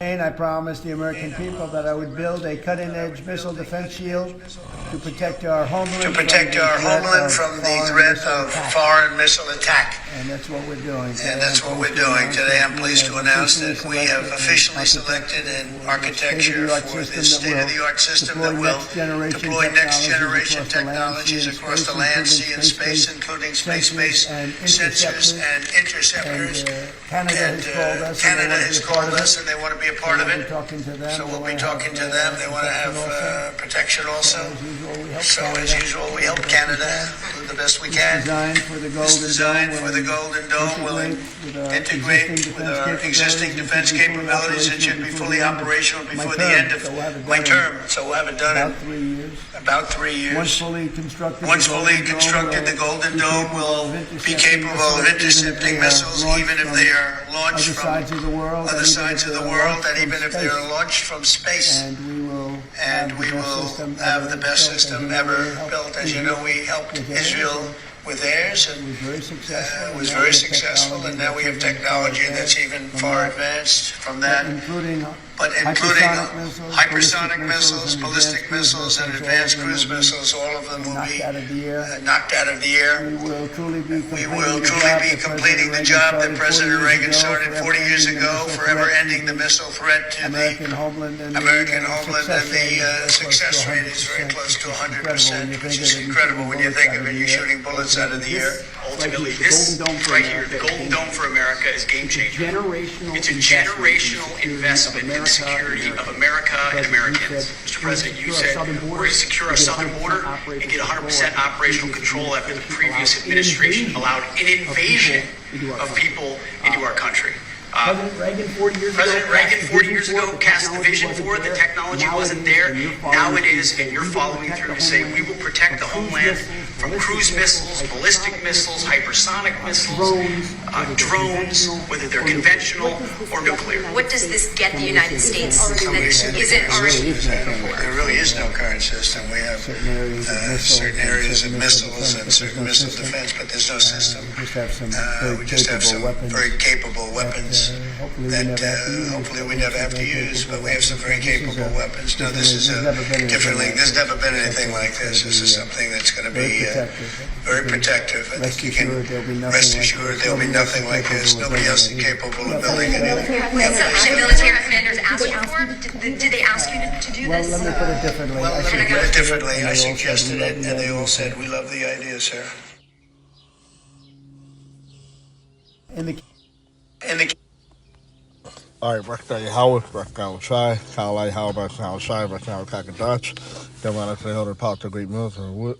I promised the American people that I would build a cutting-edge missile defense shield to protect our homeland from the threat of foreign missile attack. And that's what we're doing. And that's what we're doing. Today I'm pleased to announce that we have officially selected an architecture for this state-of-the-art system that will deploy next-generation technologies across the land, sea, and space, including space-based sensors and interceptors. Canada has called us and they want to be a part of it. So we'll be talking to them. They want to have protection also. So as usual, we help Canada do the best we can. This design for the Golden Dome will integrate with our existing defense capabilities. It should be fully operational before the end of my term. So we'll have it done in about 3 years. Once fully constructed, the Golden Dome will be capable of intercepting missiles, even if they are launched from other sides of the world, and even if they are launched from space. And we will have the best system ever built. As you know, we helped Israel with theirs, and it was very successful. And now we have technology that's even far advanced from that, including hypersonic missiles, ballistic missiles, and advanced cruise missiles. All of them will be knocked out of the air. We will truly be completing the job that President Reagan started 40 years ago, forever ending the missile threat to the American homeland, and the success rate is very close to 100%, which is incredible when you think of it. You're shooting bullets out of the air. Ultimately, this right here, the Golden Dome for America, is game changer. It's a generational investment in the security of America and Americans. Mr. President, you said we're going to secure our southern border and get 100% operational control after the previous administration allowed an invasion of people into our country. President Reagan 40 years ago cast the vision for it. The technology wasn't there. Now it is, and you're following through to say we will protect the homeland from cruise missiles, ballistic missiles, hypersonic missiles, drones, whether they're conventional or nuclear. What does this get the United States? Is it already? There really is no current system. We have certain areas of missiles and certain missile defense, but there's no system. We just have some very capable weapons hopefully we never have to use, but we have some very capable weapons. No, this is differently. There's never been anything like this. This is something that's going to be very protective. I think you can rest assured there'll be nothing like this. Nobody else is capable of building it. Should military commanders ask you for it? Did they ask you to do this? Well, let me put it differently. I suggested it, and they all said, "We love the idea, sir." All right, Brakan Howard, Brakan Shai, Kyle Light Howard, Brakan Shai, Brakan Kakadach, Demon to the Elder Power to Great Mills, who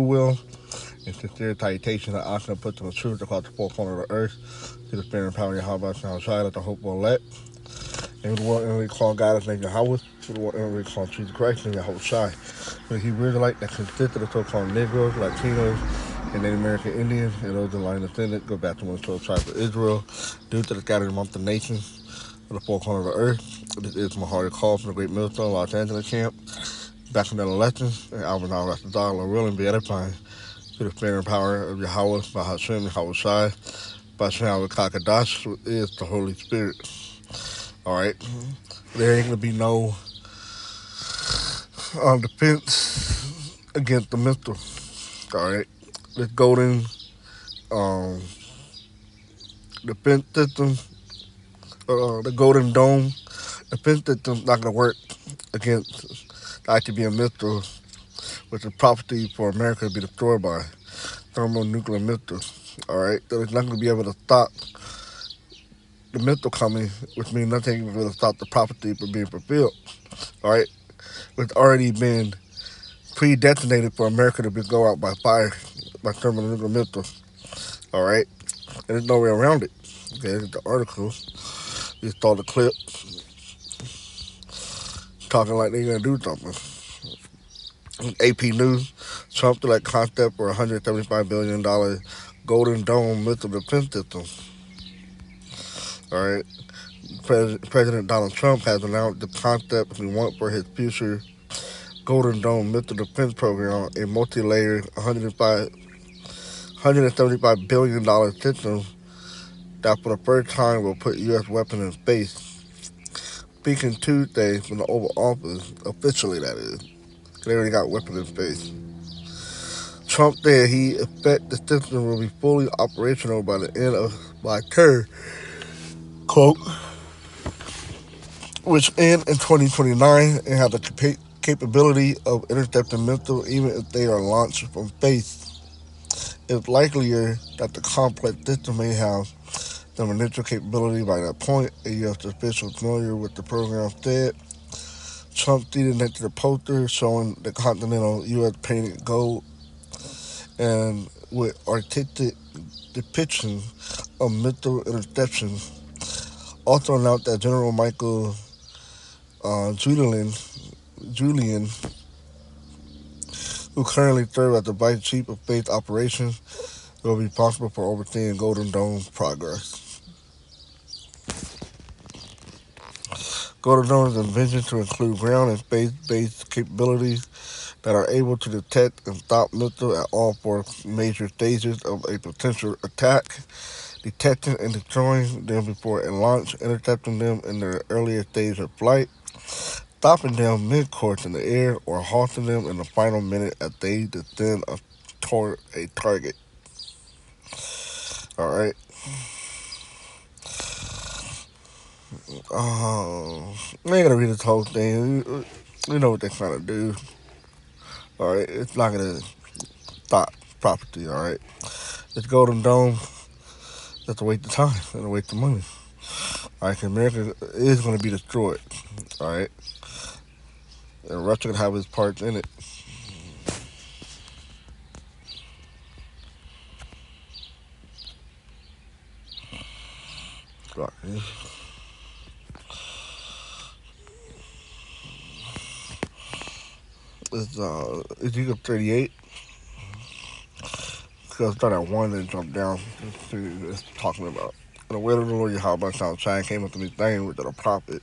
will, and sincere salutations and honor put to the truth across the four corners of the earth, to the spirit and power of Yahweh, Brakan Shai, let the hope will let. And the one we call God is named Yahweh, to the one we call Jesus Christ, named Yahweh Shai. The Hebrew Israelite that consisted of so-called Negroes, Latinos, and Native American Indians, and those in line of descendant go back to one 12 tribes of Israel, due to the scattered among the nations of the four corners of the earth. This is my hearty call from the Great Millstone, Los Angeles camp. Back in the elections, and Alvin Al Rastadar will be edifying to the spirit and power of Yahweh, by Hashem, Yahweh Shai, by Shem Kakadash, who is the Holy Spirit. Alright? There ain't gonna be no defense against the missile. Alright? This golden defense system, the Golden Dome defense system, not going to work against the ICBM missile, which is property for America to be destroyed by thermonuclear missiles. All right, so it's not going to be able to stop the missile coming, which means nothing is going to stop the prophecy from being fulfilled. All right, it's already been predestinated for America to go out by fire, by thermonuclear missiles. All right, and there's no way around it. Okay, it's the article. You saw the clip talking like they're going to do something. AP News, Trump to that concept for $175 billion Golden Dome missile defense system. All right. President Donald Trump has announced the concept he wants for his future Golden Dome missile defense program, a multi-layered $175 billion system that for the first time will put U.S. weapons in space. speaking Tuesday from the Oval Office, officially that is. They already got weapons in space. Trump said he expects the system will be fully operational by the end of my term, quote, which end in 2029 and have the capability of intercepting missiles even if they are launched from space. It's likelier that the complex system may have the initial capability by that point, a U.S. official familiar with the program said. Trump tweeted next to the poster showing the continental U.S. painted gold and with artistic depiction of missile interception. Also announced that General Michael Julian, who currently serves as the Vice Chief of Space Operations, will be responsible for overseeing Golden Dome's progress. Golden Dome is envisioned to include ground and space-based capabilities that are able to detect and stop missiles at all four major stages of a potential attack, detecting and destroying them before a launch, intercepting them in their earliest stage of flight, stopping them mid-course in the air, or halting them in the final minute as they descend toward a target. All right. I ain't gonna read this whole thing. You know what they're trying to do. All right, it's not gonna stop property. All right, this Golden Dome, that's a waste of time and a waste of money. All right, 'cause America is gonna be destroyed. All right, and Russia can have its parts in it. Right. It's Ezekiel 38. Because start at 1 and jump down. Let's see what it's talking about. And the word of the Lord Yahweh Shai came unto me saying with the prophet,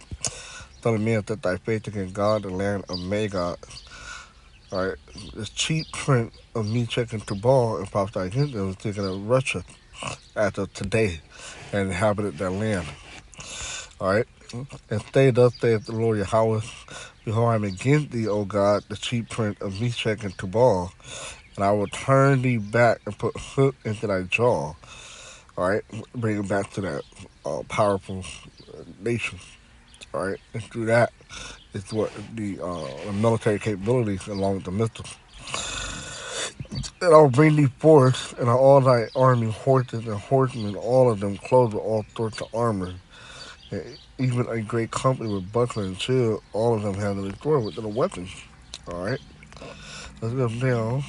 Son of man, set thy faith against God, the land of Magog. Alright, this cheap print of me checking Tubal and prophesied against them was taken of Russia as of today and inhabited their land. Alright, and stay thus saith the Lord Yahweh, behold, I am against thee, O God, the cheap print of Meshach and Tubal, and I will turn thee back and put hook into thy jaw. All right, bring it back to that powerful nation. All right, and through that is what the military capabilities along with the missiles. And I will bring thee forth, and all thy army, horses and horsemen, all of them clothed with all sorts of armor. And even a great company with buckler and shield, all of them have the sword with the weapons. All right, let's go down.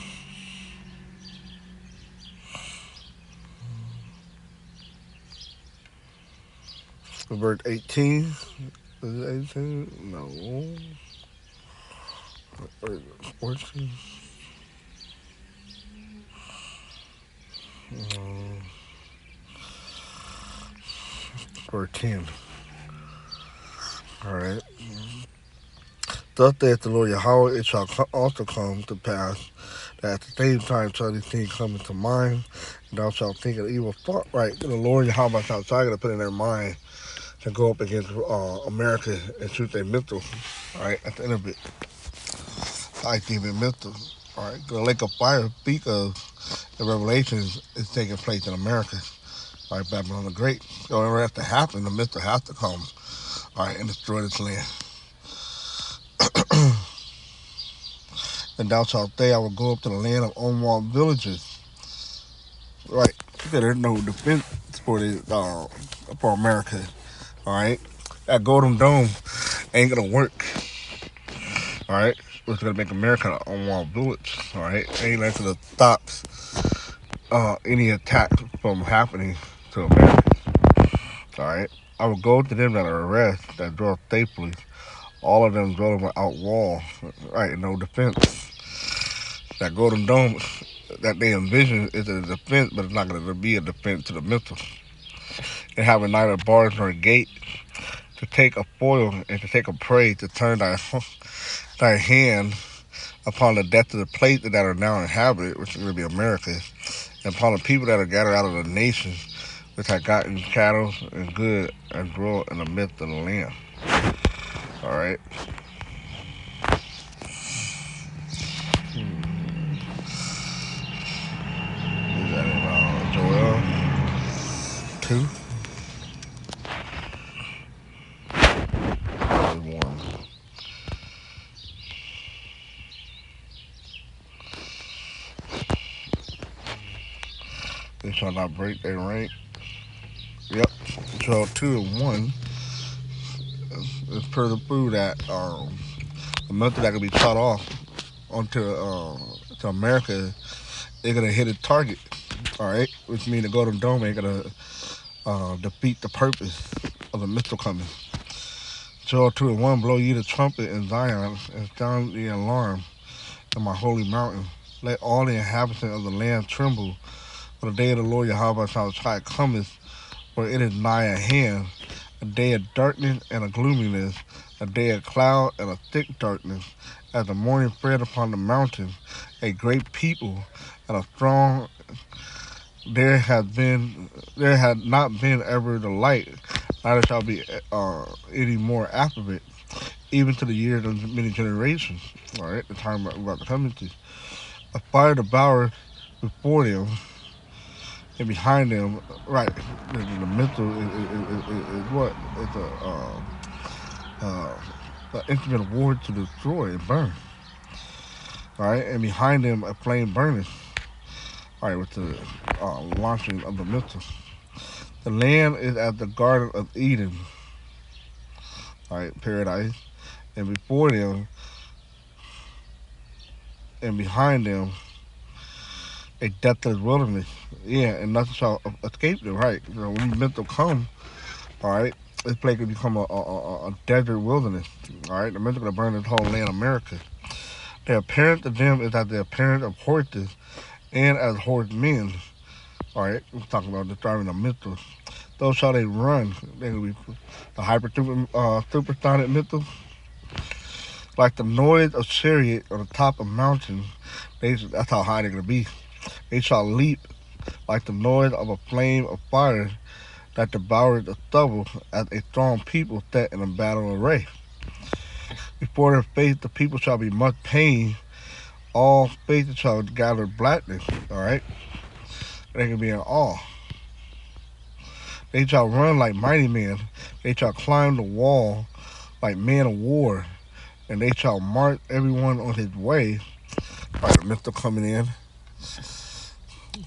Verse 18. Is it 18? No. 14. Or 10. Alright. Thus saith the Lord Yahweh, it shall also come to pass that at the same time shall these things come into mind, and thou shalt think of evil thought. Right. The Lord Yahweh shall try to put in their mind to go up against America and shoot their missile. Alright, at the end of it. I think it missile. Alright. The lake of fire speak of the revelations is taking place in America. All right, Babylon the Great. So whatever has to happen, the missile has to come, all right, and destroy this land. And thou shalt say, I will go up to the land of unwalled villages. Right, because there's no defense for America, all right? That Golden Dome ain't gonna work, all right? It's gonna make America an unwalled village, all right? Ain't that's gonna stop any attack from happening to America. Alright. I will go to them that are arrest, that dwell safely, all of them dwelling without wall, right, no defense. That Golden Dome that they envision is a defense, but it's not going to be a defense to the missiles. It having neither bars nor gate to take a foil and to take a prey, to turn thy hand upon the depth of the place that are now inhabited, which is going to be America, and upon the people that are gathered out of the nations, which have gotten cattle and good and dwell in the midst of the land. All right. Is that in Joel 2? Or 1? They shall not break their rank. Yep. Joel 2 and 1 is per the food that the method that can be cut off onto to America, they're gonna hit a target. All right, which means the Golden Dome ain't gonna defeat the purpose of the missile coming. Joel 2 and 1, blow ye the trumpet in Zion and sound the alarm in my holy mountain. Let all the inhabitants of the land tremble, for the day of the Lord Yahweh Shai cometh, for it is nigh at hand, a day of darkness and of gloominess, a day of cloud and a thick darkness, as the morning spread upon the mountain, a great people and a strong. There had not been ever the light, neither shall be any more after it, even to the years of many generations. All right, the time we're about to come into. A fire devour before them and behind them. Right, the mental is what? It's an instrument of war to destroy and burn. All right, and behind them a flame burning. All right, with the launching of the missile. The land is as the Garden of Eden. All right, paradise. And before them and behind them, a deathless wilderness. Yeah, and nothing shall escape them, right? You know, when mental come, all right, this place could become a desert wilderness. All right, the mental gonna burn this whole land, America. The appearance of them is as the appearance of horses and as horsemen. All right, we're talking about describing the missiles. Those shall they run. They will be the supersonic missiles. Like the noise of chariot on the top of mountains, that's how high they're going to be. They shall leap like the noise of a flame of fire that devours the stubble, as a strong people set in a battle array. Before their face the people shall be much pain. All faces shall gather blackness. All right? They can be in awe. They shall run like mighty men. They shall climb the wall like men of war. And they shall march everyone on his way. All right, the missile coming in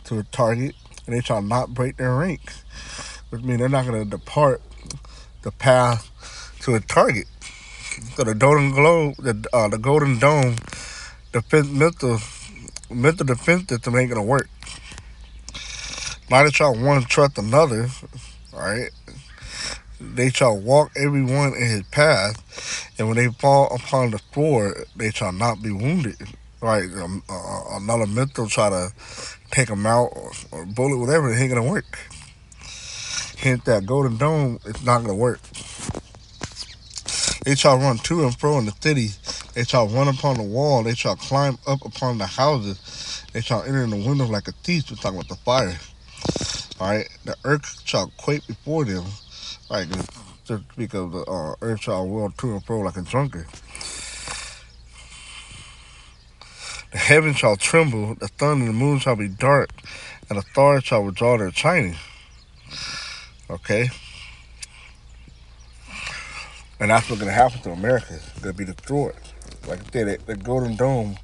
to a target. And they shall not break their ranks. Which means they're not going to depart the path to a target. So the Golden Globe, the Golden Dome defense missile defense system ain't going to work. Neither shall one trust another, all right? They shall walk every one in his path, and when they fall upon the floor, they shall not be wounded. Right? Another missile try to take them out, or bullet, whatever, it ain't gonna work. Hence that Golden Dome, it's not gonna work. They shall run to and fro in the city. They shall run upon the wall. They shall climb up upon the houses. They shall enter in the windows like a thief. We're talking about the fire. All right, the earth shall quake before them. Right, just because the earth shall whirl to and fro like a drunkard. The heavens shall tremble, the sun and the moon shall be dark, and the stars shall withdraw their shining. Okay? And that's what's going to happen to America. It's going to be destroyed. Like I said, the Golden Dome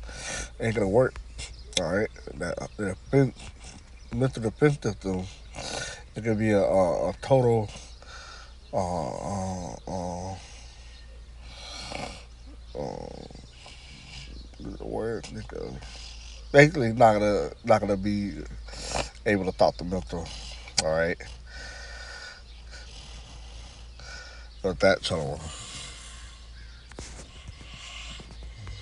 ain't going to work. All right? The missile defense system, it's going to be a total where it goes. Basically, not gonna be able to stop the missile. All right, but that's all.